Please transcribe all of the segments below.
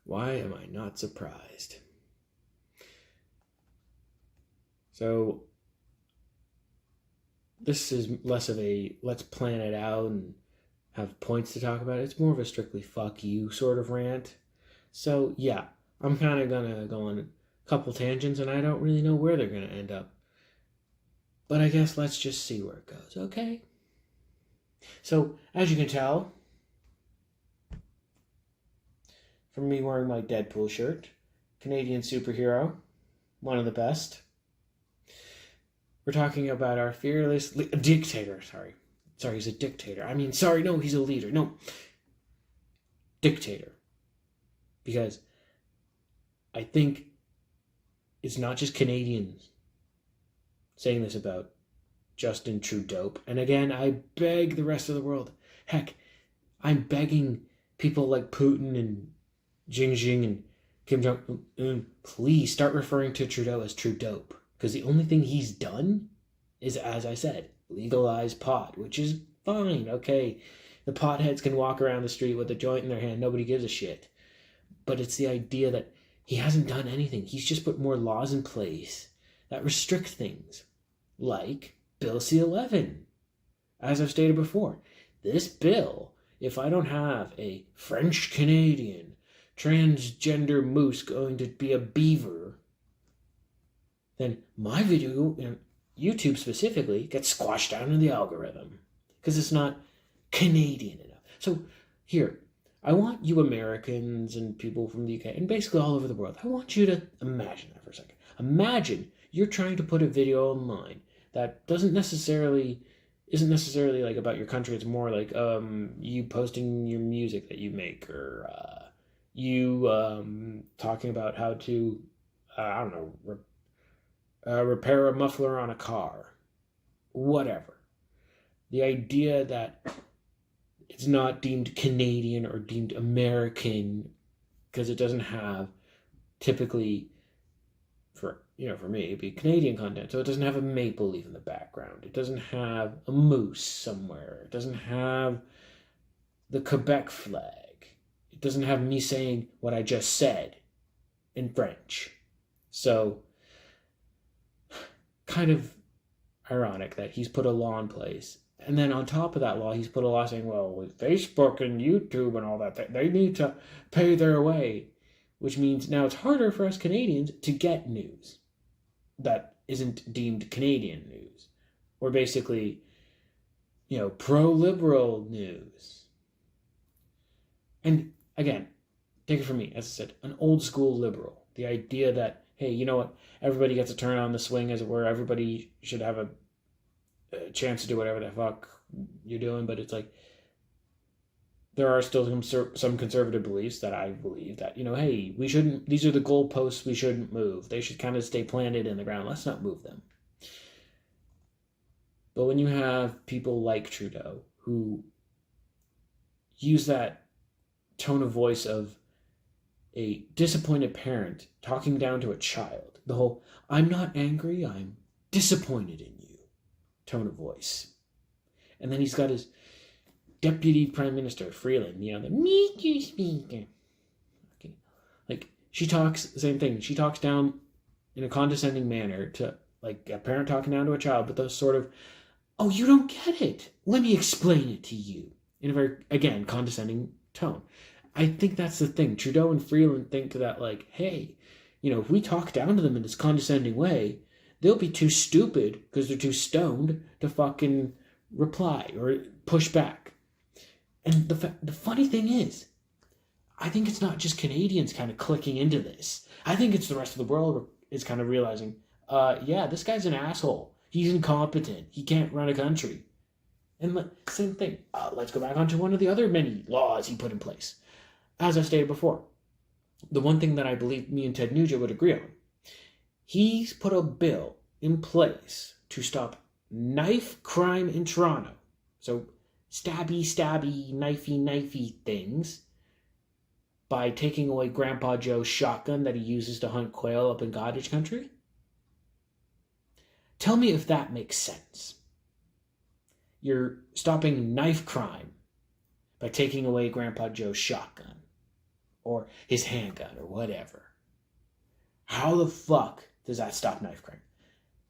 Why am I not surprised? So this is less of a let's plan it out and have points to talk about. It's more of a strictly fuck you sort of rant. So yeah, I'm kind of gonna go on a couple tangents and I don't really know where they're gonna end up. But I guess let's just see where it goes, okay? So, as you can tell, from me wearing my Deadpool shirt, Canadian superhero, one of the best. We're talking about our fearless dictator. Sorry, he's a dictator. No, he's a leader. No, dictator. Because I think it's not just Canadians saying this about Justin Tru Dope. And again, I beg the rest of the world. Heck, I'm begging people like Putin and Jinping and Kim Jong-un, please start referring to Trudeau as Tru Dope. Because the only thing he's done is, as I said, legalize pot, which is fine, okay? The potheads can walk around the street with a joint in their hand. Nobody gives a shit. But it's the idea that he hasn't done anything. He's just put more laws in place that restrict things, like Bill C-11. As I've stated before, this bill, if I don't have a French-Canadian transgender moose going to be a beaver, then my video, YouTube specifically, gets squashed down in the algorithm because it's not Canadian enough. So here, I want you Americans and people from the UK and basically all over the world, I want you to imagine that for a second. Imagine you're trying to put a video online that isn't necessarily like about your country. It's more like you posting your music that you make, or you talking about how to repair a muffler on a car, whatever. The idea that it's not deemed Canadian or deemed American because it doesn't have, typically for me, it'd be Canadian content, so it doesn't have a maple leaf in the background. It doesn't have a moose somewhere. It doesn't have the Quebec flag. It doesn't have me saying what I just said in French. So, kind of ironic that he's put a law in place. And then on top of that law, he's put a law saying, well, with Facebook and YouTube and all that, they need to pay their way. Which means now it's harder for us Canadians to get news that isn't deemed Canadian news. Or basically, pro-liberal news. And again, take it from me, as I said, an old school liberal. The idea that, hey, you know what, everybody gets a turn on the swing, as it were. Everybody should have a chance to do whatever the fuck you're doing. But it's like, there are still some conservative beliefs that I believe that, hey, we shouldn't, these are the goalposts we shouldn't move. They should kind of stay planted in the ground. Let's not move them. But when you have people like Trudeau who use that tone of voice of a disappointed parent talking down to a child, the whole, I'm not angry, I'm disappointed in you tone of voice. And then he's got his Deputy Prime Minister Freeland, the meet you speaker. Okay. Like, she talks the same thing. She talks down in a condescending manner to, like, a parent talking down to a child, but those sort of, oh, you don't get it. Let me explain it to you. In a very, again, condescending tone. I think that's the thing. Trudeau and Freeland think that, like, hey, if we talk down to them in this condescending way, they'll be too stupid because they're too stoned to fucking reply or push back. And the funny thing is, I think it's not just Canadians kind of clicking into this. I think it's the rest of the world is kind of realizing, yeah, this guy's an asshole. He's incompetent. He can't run a country. And same thing. Let's go back onto one of the other many laws he put in place. As I stated before, the one thing that I believe me and Ted Nugent would agree on, he's put a bill in place to stop knife crime in Toronto. So stabby, knifey things by taking away Grandpa Joe's shotgun that he uses to hunt quail up in cottage country. Tell me if that makes sense. You're stopping knife crime by taking away Grandpa Joe's shotgun. or his handgun or whatever. How the fuck does that stop knife crime?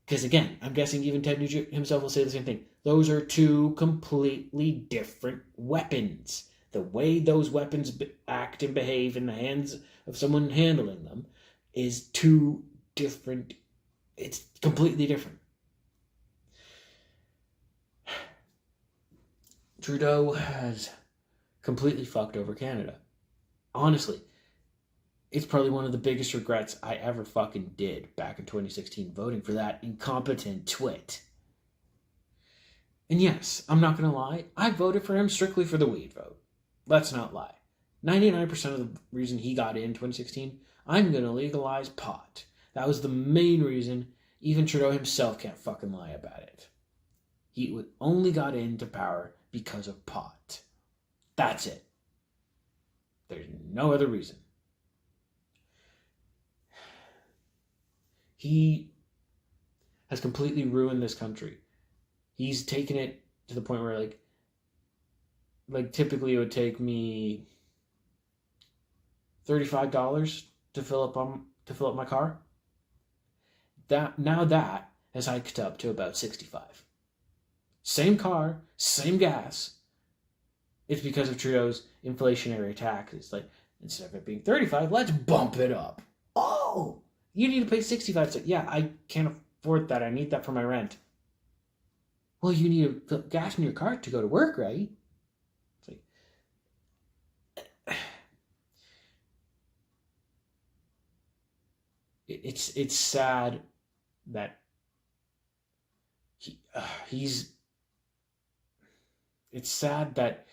Because again, I'm guessing even Ted Nugent himself will say the same thing. Those are two completely different weapons. The way those weapons act and behave in the hands of someone handling them is two different. It's completely different. Trudeau has completely fucked over Canada. Honestly, it's probably one of the biggest regrets I ever fucking did back in 2016, voting for that incompetent twit. And yes, I'm not going to lie, I voted for him strictly for the weed vote. Let's not lie. 99% of the reason he got in 2016, I'm going to legalize pot. That was the main reason. Even Trudeau himself can't fucking lie about it. He only got into power because of pot. That's it. There's no other reason. He has completely ruined this country. He's taken it to the point where like typically it would take me $35 to fill up my car. That has hiked up to about $65. Same car, same gas. It's because of Trudeau's inflationary taxes. Like, instead of it being $35, let's bump it up. Oh, you need to pay $65. So, yeah, I can't afford that. I need that for my rent. Well, you need to put gas in your car to go to work, right? It's sad that he's. It's sad that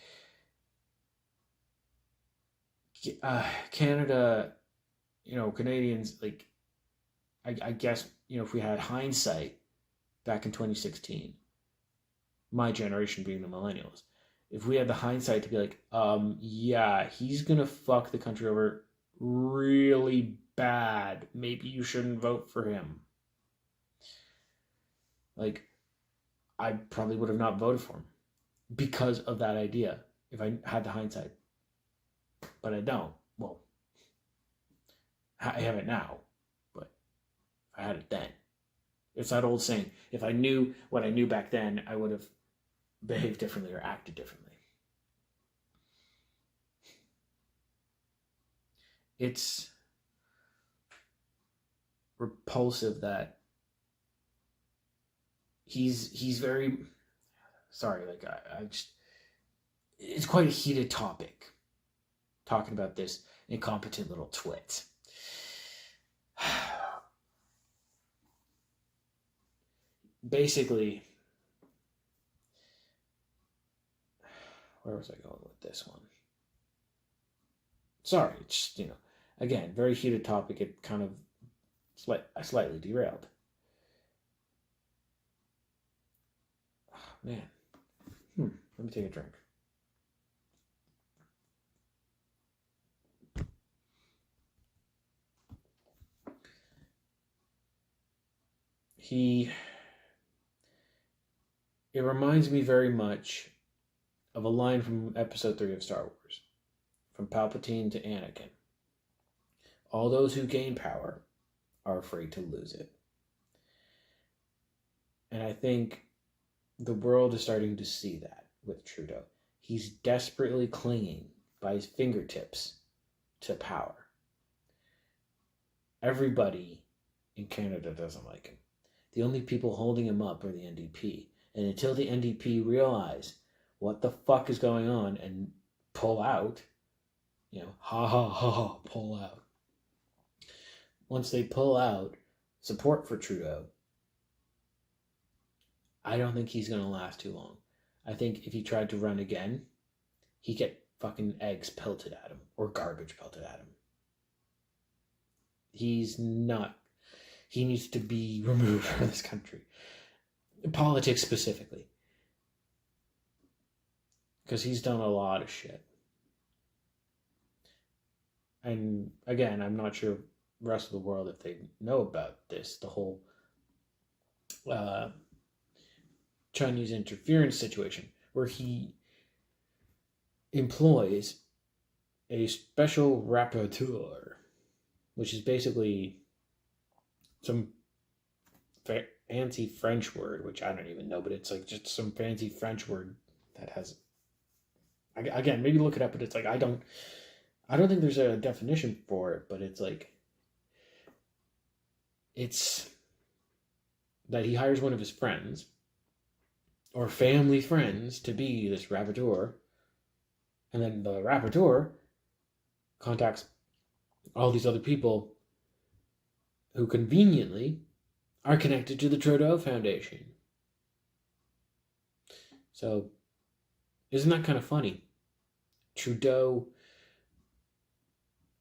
Canada, Canadians, like, I guess, if we had hindsight back in 2016, my generation being the millennials, if we had the hindsight to be like, yeah, he's going to fuck the country over really bad. Maybe you shouldn't vote for him. Like, I probably would have not voted for him because of that idea if I had the hindsight. But I don't. Well, I have it now, but I had it then. It's that old saying, if I knew what I knew back then, I would have behaved differently or acted differently. It's repulsive that he's very sorry, like I just, it's quite a heated topic talking about this incompetent little twit. Basically, where was I going with this one? Sorry, it's just, again, very heated topic. It kind of slightly derailed. Oh, man. Let me take a drink. It reminds me very much of a line from episode 3 of Star Wars, from Palpatine to Anakin. All those who gain power are afraid to lose it. And I think the world is starting to see that with Trudeau. He's desperately clinging by his fingertips to power. Everybody in Canada doesn't like him. The only people holding him up are the NDP. And until the NDP realize what the fuck is going on and pull out, pull out. Once they pull out support for Trudeau, I don't think he's going to last too long. I think if he tried to run again, he'd get fucking eggs pelted at him or garbage pelted at him. He needs to be removed from this country. Politics specifically. Because he's done a lot of shit. And again, I'm not sure the rest of the world if they know about this, the whole Chinese interference situation, where he employs a special rapporteur, which is basically some fancy French word, which I don't even know, but it's like just some fancy French word that has, again, maybe look it up, but it's like I don't think there's a definition for it, but it's like it's that he hires one of his friends or family friends to be this rapporteur, and then the rapporteur contacts all these other people who conveniently are connected to the Trudeau Foundation. So, isn't that kind of funny? Trudeau,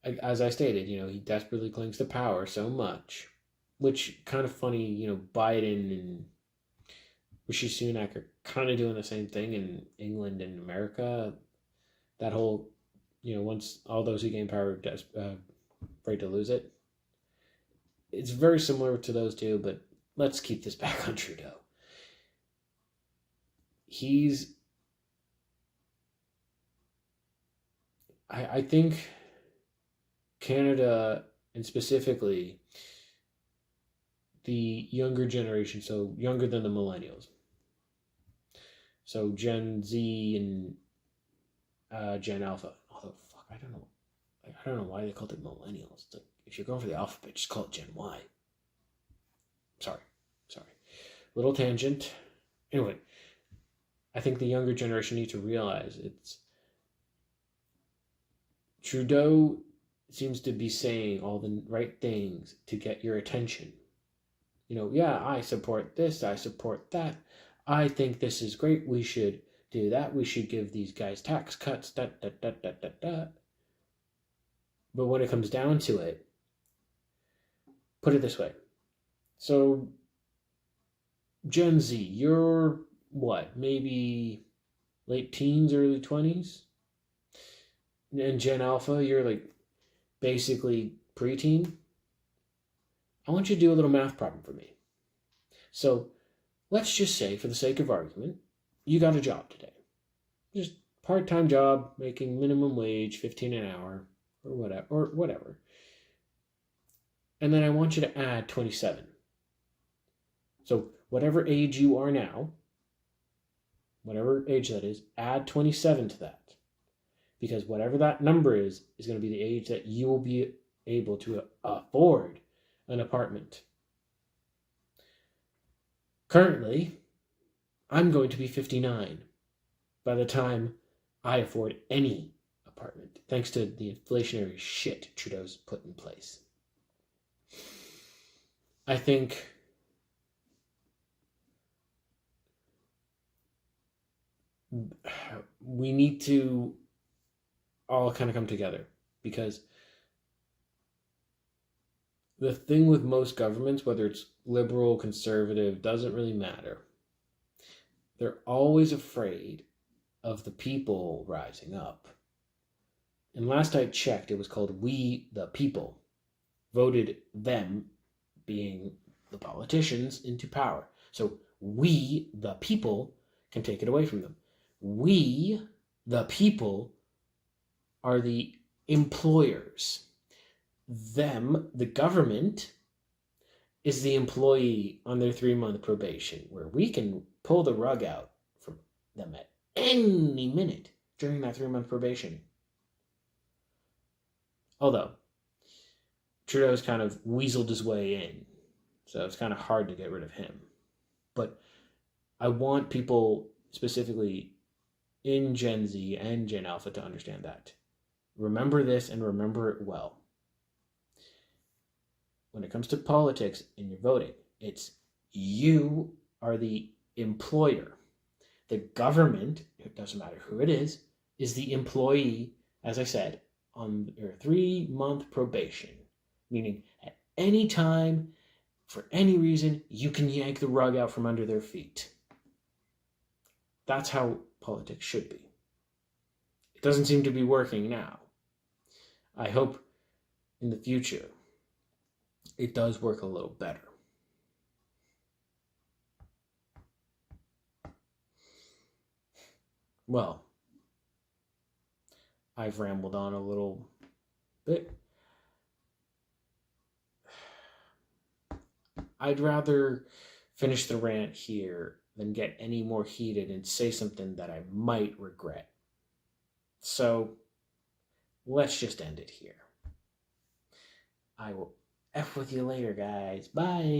as I stated, he desperately clings to power so much, which kind of funny, Biden and Rishi Sunak are kind of doing the same thing in England and America. That whole, once all those who gain power are afraid to lose it. It's very similar to those two, but let's keep this back on Trudeau. I think Canada, and specifically the younger generation, so younger than the millennials, so Gen Z and Gen Alpha. Although, fuck, I don't know why they called it millennials. It's like, if you're going for the alphabet, just call it Gen Y. Sorry. Little tangent. Anyway, I think the younger generation needs to realize Trudeau seems to be saying all the right things to get your attention. Yeah, I support this, I support that. I think this is great. We should do that. We should give these guys tax cuts. But when it comes down to it, put it this way. So, Gen Z, you're what? Maybe late teens, early 20s? And Gen Alpha, you're like basically preteen. I want you to do a little math problem for me. So, let's just say, for the sake of argument, you got a job today. Just part-time job, making minimum wage, 15 an hour, or whatever. And then I want you to add 27. So whatever age you are now, whatever age that is, add 27 to that. Because whatever that number is going to be the age that you will be able to afford an apartment. Currently, I'm going to be 59 by the time I afford any apartment, thanks to the inflationary shit Trudeau's put in place. I think we need to all kind of come together, because the thing with most governments, whether it's liberal, conservative, doesn't really matter. They're always afraid of the people rising up. And last I checked, it was called We the People voted them, being the politicians, into power. So we the people can take it away from them. We the people are the employers. Them, the government, is the employee on their 3-month probation, where we can pull the rug out from them at any minute during that 3-month probation. Although, Trudeau's kind of weaseled his way in, so it's kind of hard to get rid of him. But I want people, specifically in Gen Z and Gen Alpha, to understand that. Remember this and remember it well. When it comes to politics and you're voting, it's you are the employer. The government, it doesn't matter who it is the employee, as I said, on your 3-month probation. Meaning, at any time, for any reason, you can yank the rug out from under their feet. That's how politics should be. It doesn't seem to be working now. I hope in the future it does work a little better. Well, I've rambled on a little bit. I'd rather finish the rant here than get any more heated and say something that I might regret. So let's just end it here. I will F with you later, guys. Bye.